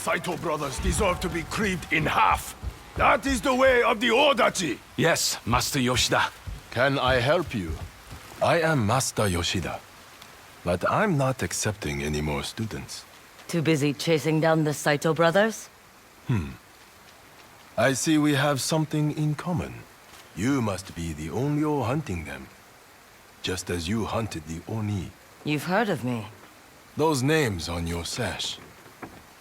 Saitto Brothers deserve to be cleaved in half. That is the way of the Odachi! Yes, Master Yoshida. Can I help you? I am Master Yoshida, but I'm not accepting any more students. Too busy chasing down the Saitto Brothers? I see we have something in common. You must be the Onryo hunting them, just as you hunted the Oni. You've heard of me. Those names on your sash.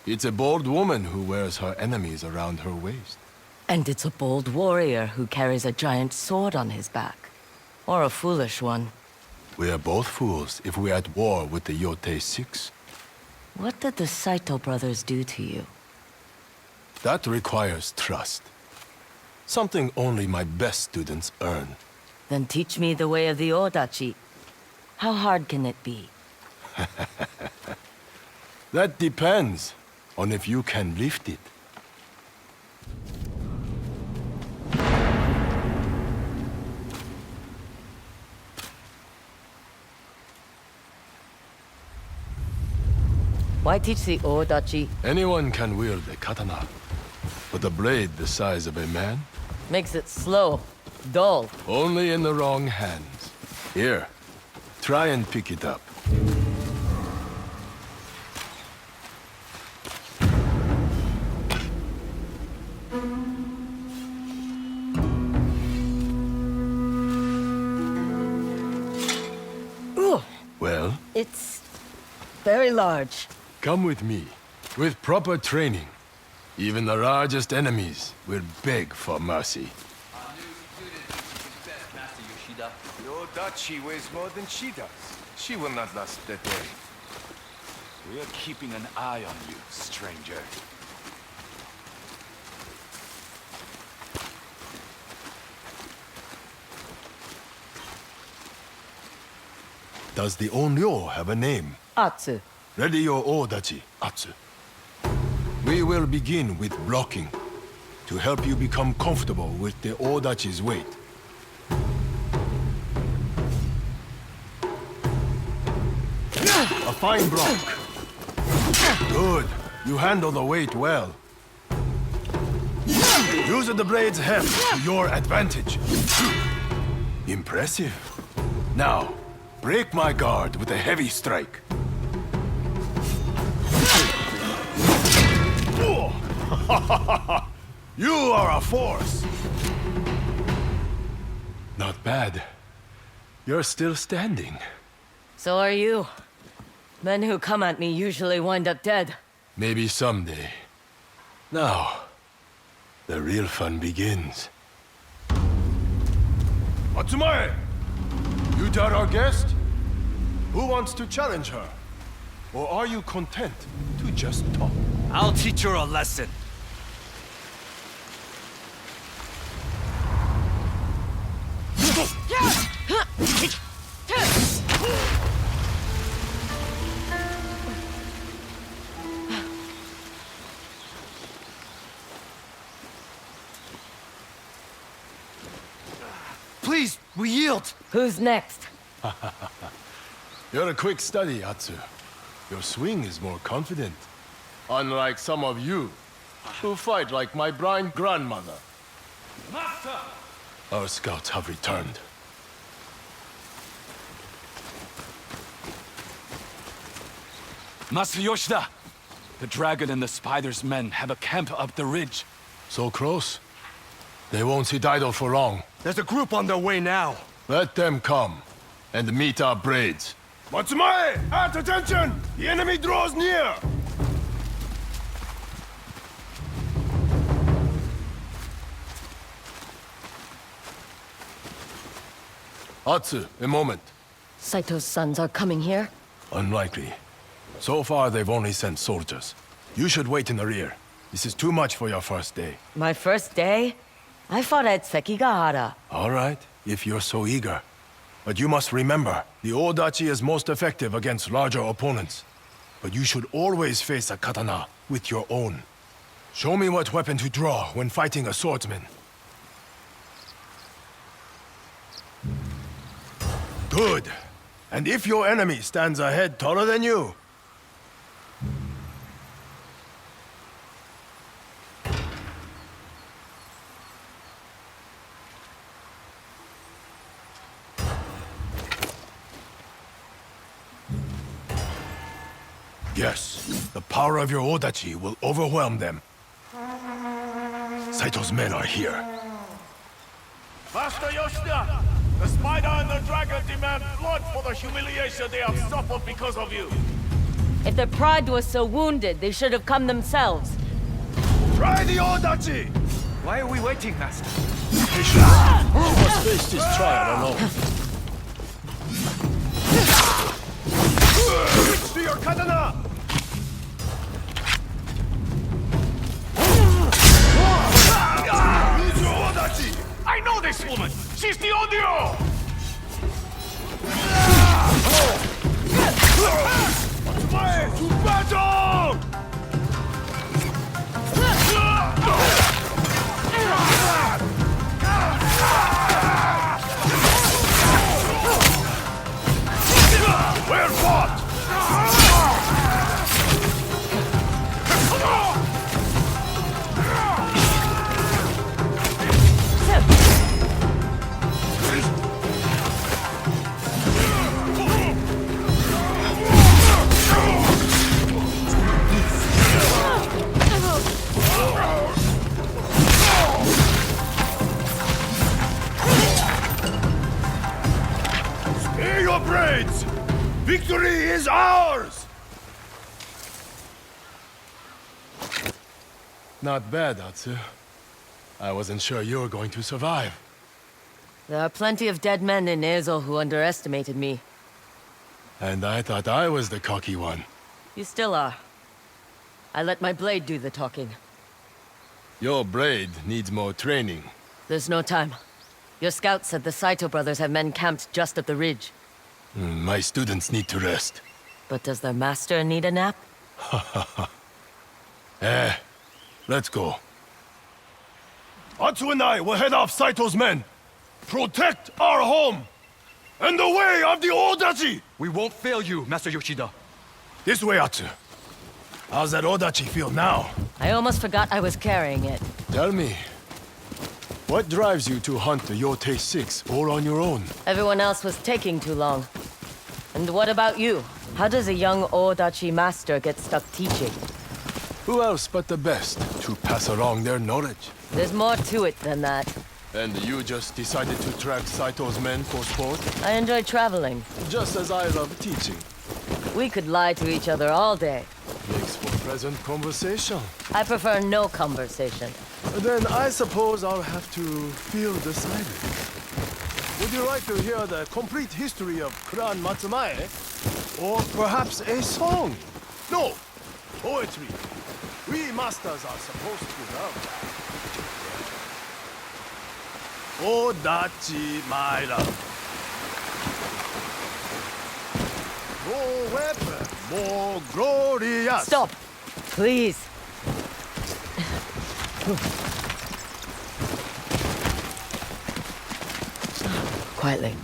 It's a bold woman who wears her enemies around her waist. And it's a bold warrior who carries a giant sword on his back. Or a foolish one. We are both fools if we're at war with the Yotei 6. What did the Saitto Brothers do to you? That requires trust. Something only my best students earn. Then teach me the way of the Odachi. How hard can it be? That depends on if you can lift it. Why teach the Odachi? Anyone can wield a katana, but a blade the size of a man? Makes it slow, dull. Only in the wrong hands. Here, try and pick it up. Ooh, Well, it's very large. come with me. With proper training, even the largest enemies will beg for mercy. Our new student is best, Master Yoshida. The Odachi weighs more than she does. She will not last that day. We are keeping an eye on you, stranger. Does the Onryo have a name? Atzu. Ready your Odachi, Atzu. We will begin with blocking, to help you become comfortable with the Odachi's weight. A fine block. Good. You handle the weight well. Use the blade's heft to your advantage. Impressive. Now, break my guard with a heavy strike. You are a force! Not bad. You're still standing. So are you. Men who come at me usually wind up dead. Maybe someday. Now, the real fun begins. Atsumae! You doubt our guest? Who wants to challenge her? Or are you content to just talk? I'll teach her a lesson. Please, we yield. Who's next? You're a quick study, Atzu. Your swing is more confident. Unlike some of you, who fight like my blind grandmother. Master! Our scouts have returned. Master Yoshida! The dragon and the spider's men have a camp up the ridge. So close? They won't sit idle for long. There's a group on their way now. Let them come, and meet our braids. Matsumae! At attention! The enemy draws near! Atzu, a moment. Saito's sons are coming here? Unlikely. So far, they've only sent soldiers. You should wait in the rear. This is too much for your first day. My first day? I fought at Sekigahara. All right, if you're so eager. But you must remember, the Odachi is most effective against larger opponents. But you should always face a katana with your own. Show me what weapon to draw when fighting a swordsman. Good. And if your enemy stands a head taller than you, Yes, the power of your Odachi will overwhelm them. Saito's men are here. Master Yoshida! The spider and the dragon demand blood for the humiliation they have suffered because of you! If their pride was so wounded, they should have come themselves. Try the Odachi! Why are we waiting, Master? She must face this trial alone. Switch to your katana! Use your Odachi! I know this woman! She's the Onryo! Way to battle! Well fought! Spare your braids! Victory is ours! Not bad, Atzu. I wasn't sure you were going to survive. There are plenty of dead men in Ezo who underestimated me. And I thought I was the cocky one. You still are. I let my blade do the talking. Your blade needs more training. There's no time. Your scout said the Saitto Brothers have men camped just up the ridge. My students need to rest. But does their master need a nap? Let's go. Atzu and I will head off Saito's men. Protect our home! And the way of the Odachi! We won't fail you, Master Yoshida. This way, Atzu. How's that Odachi feel now? I almost forgot I was carrying it. Tell me, what drives you to hunt the Yotei 6 all on your own? Everyone else was taking too long. And what about you? How does a young Odachi master get stuck teaching? Who else but the best to pass along their knowledge? There's more to it than that. And you just decided to track Saito's men for sport? I enjoy traveling. Just as I love teaching. We could lie to each other all day. Makes for pleasant conversation. I prefer no conversation. Then I suppose I'll have to feel the silence. Would you like to hear the complete history of Clan Matsumae? Or perhaps a song? No, poetry. We masters are supposed to love that. Odachi, my love. More weapon, more glorious. Stop! Please. Quietly.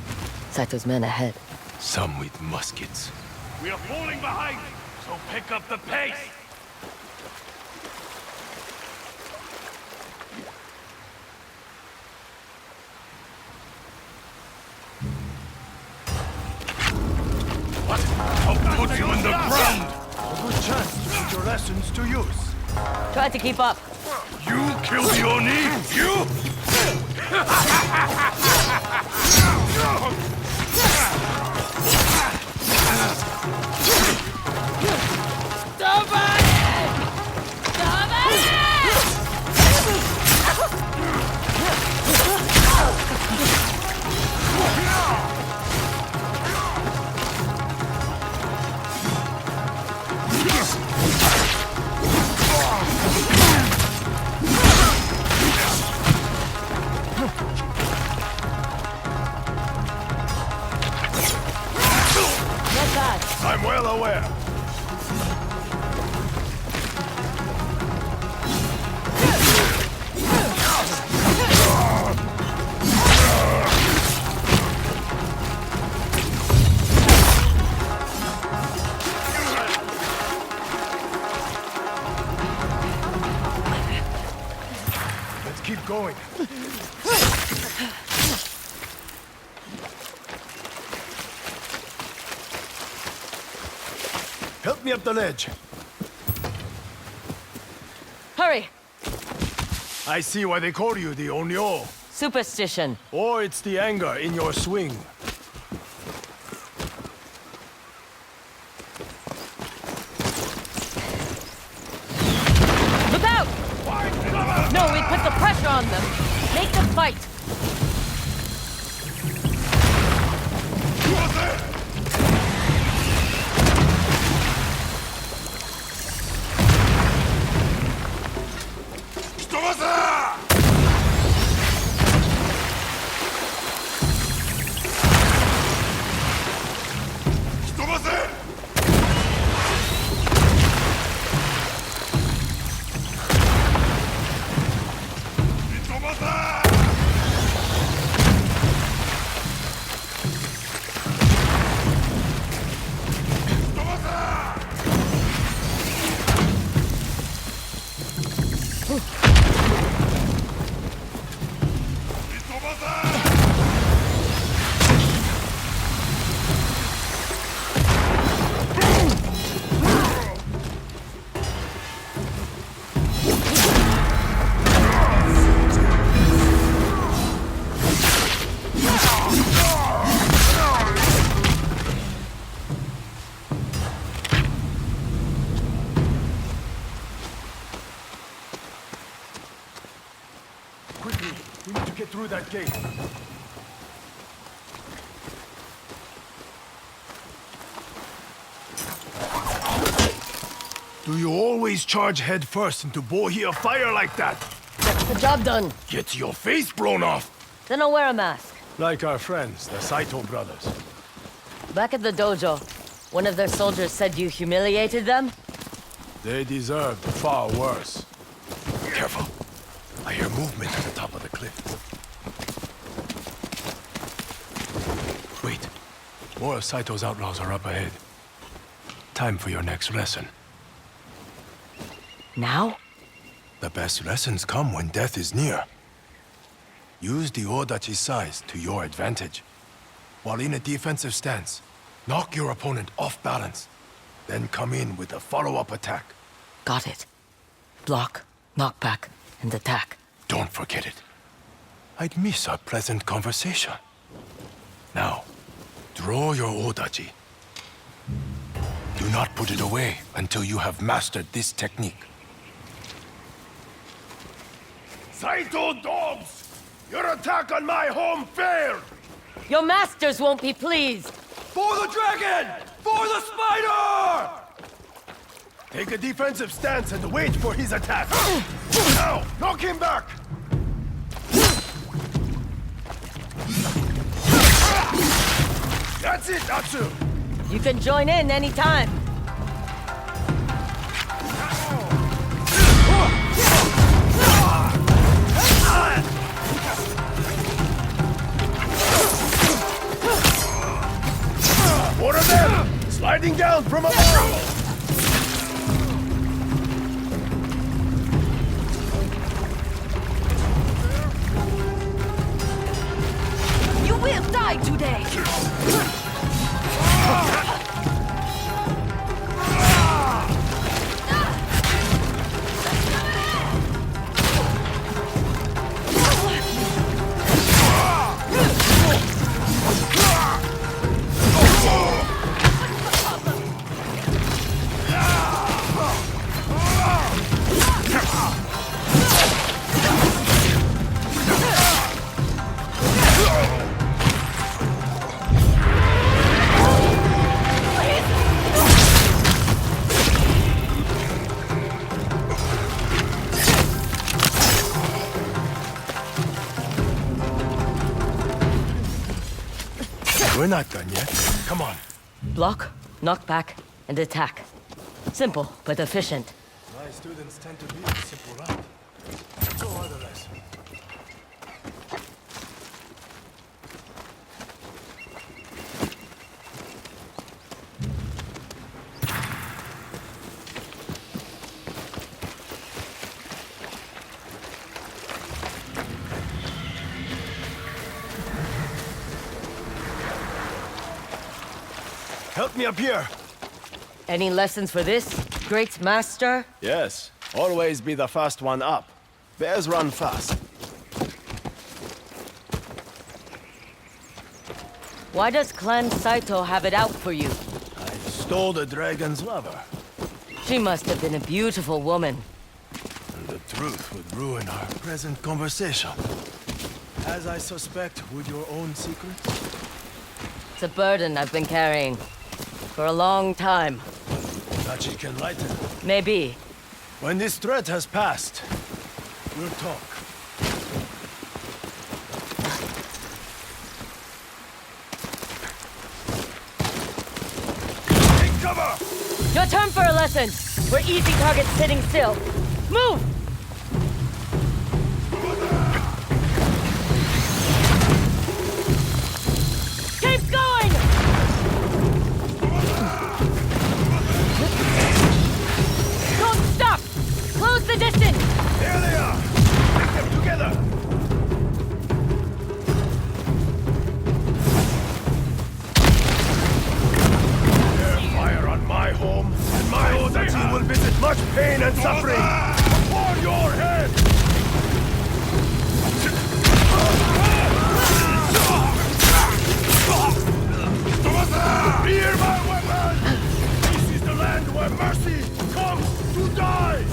Saito's men ahead. Some with muskets. We are falling behind, so pick up the pace! What? I'll put you in the ground! A good chance to put your lessons to use. Try to keep up. You killed the Oni? You? Stop it! Stop it! Not bad. I'm well aware. Let's keep going. Help me up the ledge. Hurry! I see why they call you the Onyo. Superstition. Or it's the anger in your swing. Look out! No, we put the pressure on them. Make them fight. Quickly, we need to get through that gate. Do you always charge head first into bohi of fire like that? Gets the job done. Get your face blown off! Then I'll wear a mask. Like our friends, the Saitto Brothers. Back at the dojo, one of their soldiers said you humiliated them? They deserved far worse. Careful. I hear movement at the top of the cliff. Wait. More of Saito's outlaws are up ahead. Time for your next lesson. Now? The best lessons come when death is near. Use the Odachi size to your advantage. While in a defensive stance, knock your opponent off balance. Then come in with a follow-up attack. Got it. Block, knockback, and attack. Don't forget it. I'd miss our pleasant conversation. Now, draw your Odachi. Do not put it away until you have mastered this technique. Saito dogs! Your attack on my home failed! Your masters won't be pleased! For the dragon! For the spider! Take a defensive stance and wait for his attack. Now, knock him back! That's it, Atzu! You can join in anytime. More of them! Sliding down from above! You will die today! We're not done yet. Come on. Block, knockback, and attack. Simple, but efficient. My students tend to be a simple route. So are the rest. Help me up here. Any lessons for this, great master? Yes, always be the first one up. Bears run fast. Why does Clan Saitto have it out for you? I stole the dragon's lover. She must have been a beautiful woman. The truth would ruin our present conversation. As I suspect, would your own secret? It's a burden I've been carrying. For a long time. Odachi can lighten. Maybe. When this threat has passed, we'll talk. Take cover! Your turn for a lesson! We're easy targets sitting still. Move! Keep going! Don't stop! Close the distance! There they are! Take them together! Their fire on my home, and my Odachi will visit much pain and suffering upon your head! Fear my weapon! This is the land where mercy comes to die!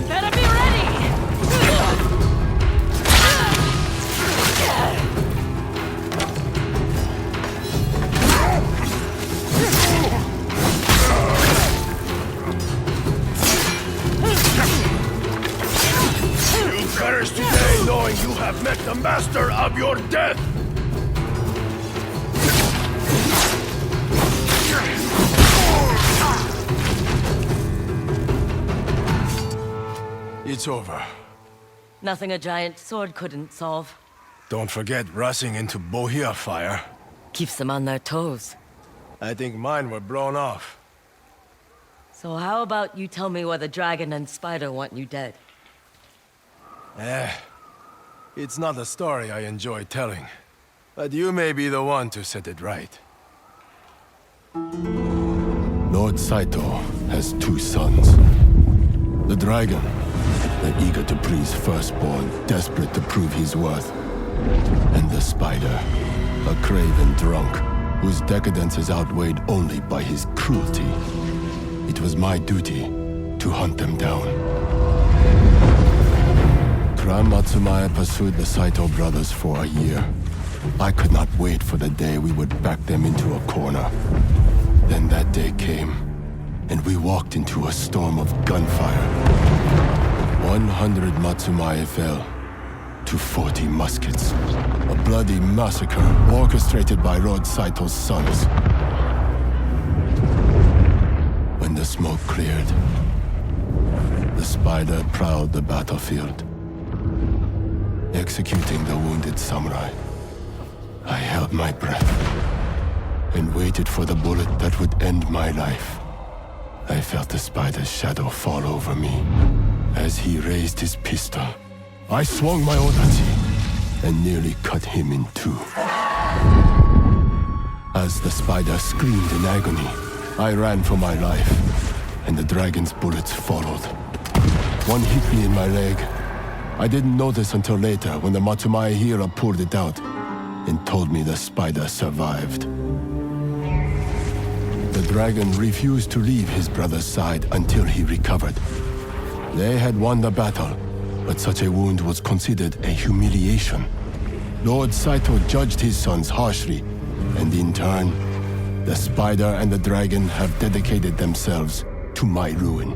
Better be ready! You perish today knowing you have met the master of your death! It's over. Nothing a giant sword couldn't solve. Don't forget rushing into Bohia fire. Keeps them on their toes. I think mine were blown off. So how about you tell me why the dragon and spider want you dead? It's not a story I enjoy telling. But you may be the one to set it right. Lord Saitto has two sons. The dragon, eager to please firstborn, desperate to prove his worth. And the spider, a craven drunk, whose decadence is outweighed only by his cruelty. It was my duty to hunt them down. Clan Matsumaya pursued the Saitto brothers for a year. I could not wait for the day we would back them into a corner. Then that day came, and we walked into a storm of gunfire. 100 Matsumaya fell to 40 muskets. A bloody massacre orchestrated by Lord Saito's sons. When the smoke cleared, the spider prowled the battlefield, executing the wounded samurai. I held my breath and waited for the bullet that would end my life. I felt the spider's shadow fall over me. As he raised his pistol, I swung my Odachi and nearly cut him in two. As the spider screamed in agony, I ran for my life, and the dragon's bullets followed. One hit me in my leg. I didn't notice until later when the Matsumaya healer pulled it out and told me the spider survived. The dragon refused to leave his brother's side until he recovered. They had won the battle, but such a wound was considered a humiliation. Lord Saitto judged his sons harshly, and in turn, the spider and the dragon have dedicated themselves to my ruin.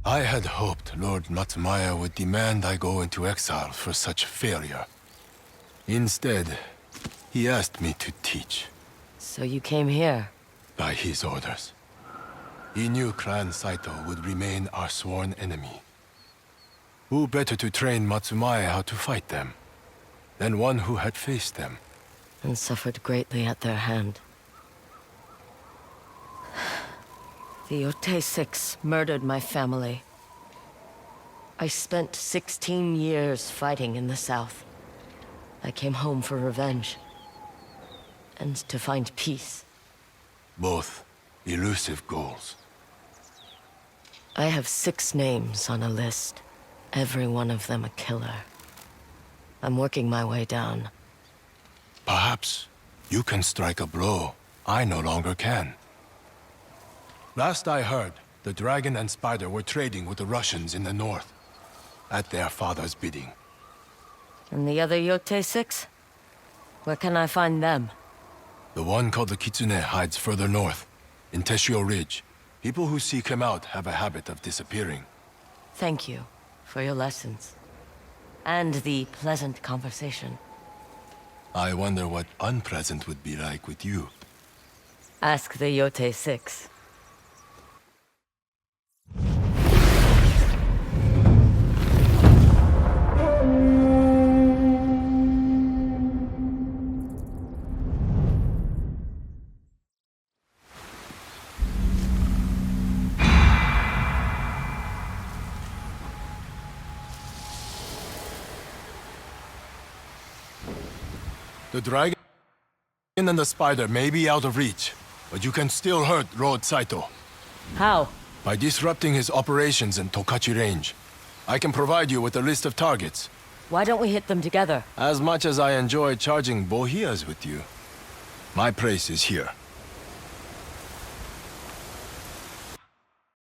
I had hoped Lord Matsumaya would demand I go into exile for such failure. Instead, he asked me to teach. So you came here. by his orders. He knew Clan Saitto would remain our sworn enemy. Who better to train Matsumae how to fight them than one who had faced them? And suffered greatly at their hand. The Yotei 6 murdered my family. I spent 16 years fighting in the south. I came home for revenge. And to find peace. Both elusive goals. I have 6 names on a list. Every one of them a killer. I'm working my way down. Perhaps you can strike a blow I no longer can. Last I heard, the Dragon and Spider were trading with the Russians in the north, at their father's bidding. And the other Yotei 6? Where can I find them? The one called the Kitsune hides further north, in Teshio Ridge. People who seek him out have a habit of disappearing. Thank you for your lessons. And the pleasant conversation. I wonder what unpleasant would be like with you. Ask the Yotei 6. The Dragon and the Spider may be out of reach, but you can still hurt Lord Saitto. How? By disrupting his operations in Tokachi Range. I can provide you with a list of targets. Why don't we hit them together? As much as I enjoy charging bohias with you, my place is here.